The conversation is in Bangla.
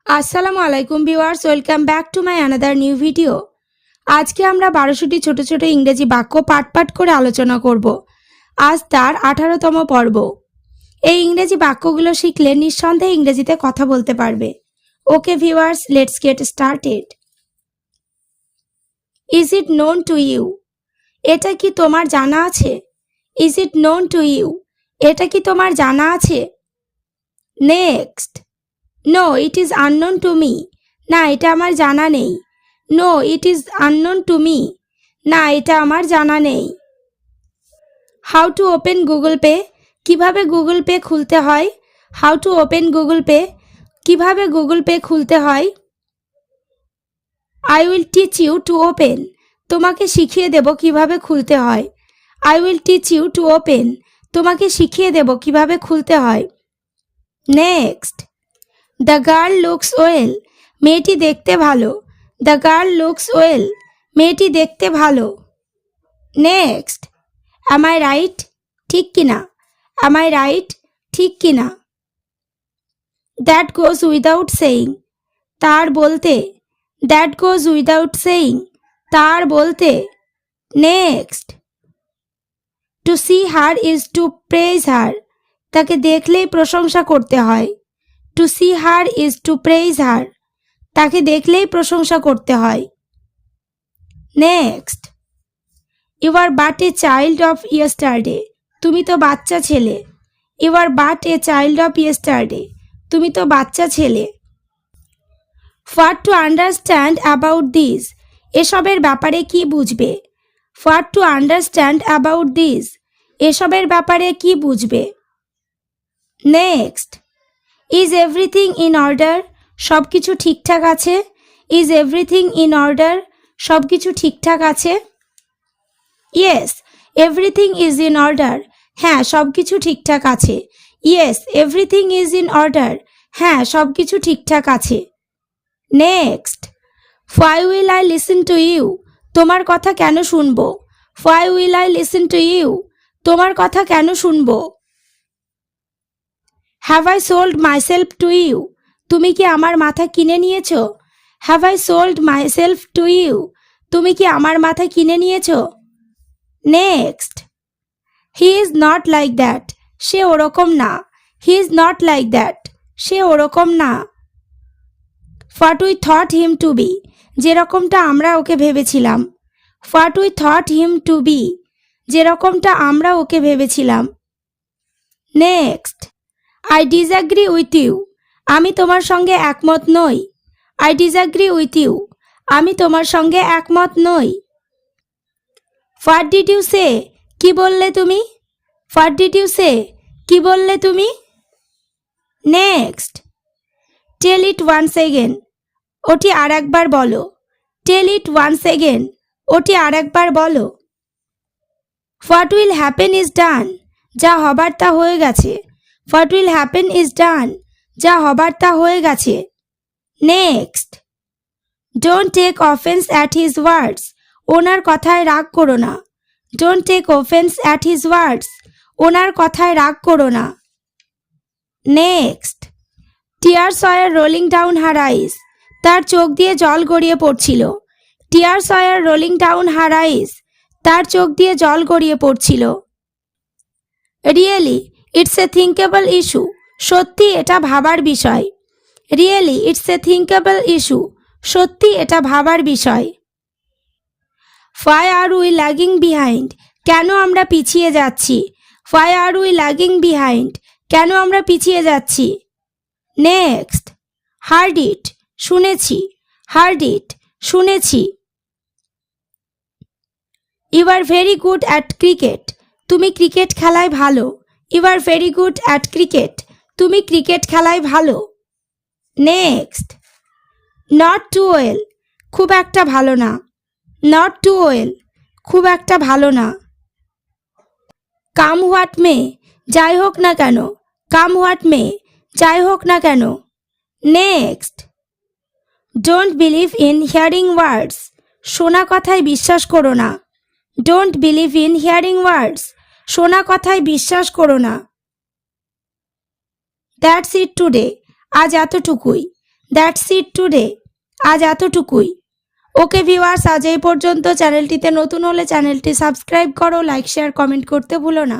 আসসালামু আলাইকুম viewers, welcome back to my another new video. আজকে আমরা 12টি ছোট ছোট ইংরেজি বাক্য পাঠ পাঠ করে আলোচনা করব। আজ তার 18তম পর্ব। এই ইংরেজি বাক্যগুলো শিখলে নিঃসন্দেহে ইংরেজিতে কথা বলতে পারবে। Okay viewers, let's get started. Is it known to you? এটা কি তোমার জানা আছে? Is it known to you? এটা কি তোমার জানা আছে? Next. No it is unknown to me. না, এটা আমার জানা নেই। No it is unknown to me. না, এটা আমার জানা নেই। How to open Google Pay? কিভাবে গুগল পে খুলতে হয়? How to open Google Pay? কিভাবে গুগল পে খুলতে হয়? I will teach you to open. তোমাকে শিখিয়ে দেব কিভাবে খুলতে হয়। I will teach you to open. তোমাকে শিখিয়ে দেব কিভাবে খুলতে হয়। Next. The girl looks well. মেয়েটি দেখতে ভালো। The girl looks well. মেয়েটি দেখতে ভালো। নেক্সট। Am I right? ঠিক কিনা? Am I right? ঠিক কিনা? That goes without saying. তার বলতে। That goes without saying. তার বলতে। Next. To see her is to praise her. তাকে দেখলেই প্রশংসা করতে হয়। To see her is to praise her. তাকে দেখলেই প্রশংসা করতে হয়। Next. You are but a child of yesterday. তুমি তো বাচ্চা ছেলে। You are but a child of yesterday. তুমি তো বাচ্চা ছেলে। What to understand about this. এসবের ব্যাপারে কি বুঝবে? What to understand about this. এসবের ব্যাপারে কি বুঝবে? Next. Is everything in order? সব কিছু ঠিকঠাক আছে। Is everything in order? সব কিছু ঠিকঠাক আছে। Yes everything is in order. হ্যাঁ, সব কিছু ঠিকঠাক আছে। Yes everything is in order. হ্যাঁ, সব কিছু ঠিকঠাক আছে। Next. Why will I listen to you? তোমার কথা কেন শুনবো? Why will I listen to you? তোমার কথা কেন শুনবো? Have I sold myself to you? তুমি কি আমার মাথা কিনে নিয়েছো? Have I sold myself to you? তুমি কি আমার মাথা কিনে নিয়েছো? Next. He is not like that. সে ওরকম না। He is not like that. সে ওরকম না। What we thought him to be. যেরকমটা আমরা ওকে ভেবেছিলাম। What we thought him to be. যেরকমটা আমরা ওকে ভেবেছিলাম। Next. I disagree with you. আমি তোমার সঙ্গে একমত নই। I disagree with you. আমি তোমার সঙ্গে একমত নই। What did you say? কি বললে তুমি? What did you say? কি বললে তুমি? Next. Tell it once again. ওটি আর একবার বলো। Tell it once again. ওটি আর একবার বলো। What will happen is done. যা হবার তা হয়ে গেছে। What will happen is done. যা হবার তা হয়ে গেছে। Next. Don't take offence at his words. ওনার কথায় রাগ করো না। Don't take offence at his words. ওনার কথায় রাগ করো না। Next. Tears were rolling down her eyes. তার চোখ দিয়ে জল গড়িয়ে পড়ছিল। Tears were rolling down her eyes. তার চোখ দিয়ে জল গড়িয়ে পড়ছিল। Really it's a thinkable issue. সত্যি এটা ভাবার বিষয়। Really it's a thinkable issue. সত্যি এটা ভাবার বিষয়। Why are we lagging behind. কেন আমরা পিছিয়ে যাচ্ছি? Why are we lagging behind. কেন আমরা পিছিয়ে যাচ্ছি? নেক্সট। Heard it. শুনেছি। Heard it. শুনেছি। You are very good at cricket. তুমি ক্রিকেট খেলায় ভালো। You are very good at cricket. তুমি ক্রিকেট খেলায় ভালো। নেক্সট। Not too well. খুব একটা ভালো না। Not too well. খুব একটা ভালো না। Come what may. যাই হোক না কেন। Come what may. যাই হোক না কেন। Next. Don't believe in hearing words. শোনা কথায় বিশ্বাস করো না। Don't believe in hearing words. শোনা কথায় বিশ্বাস করো না। That's it today. আজ এতটুকুই। That's it today. আজ এতটুকুই। ওকে ভিউয়ার্স, আজ এই পর্যন্ত। চ্যানেলটিতে নতুন হলে চ্যানেলটি সাবস্ক্রাইব করো, লাইক শেয়ার কমেন্ট করতে ভুলো না।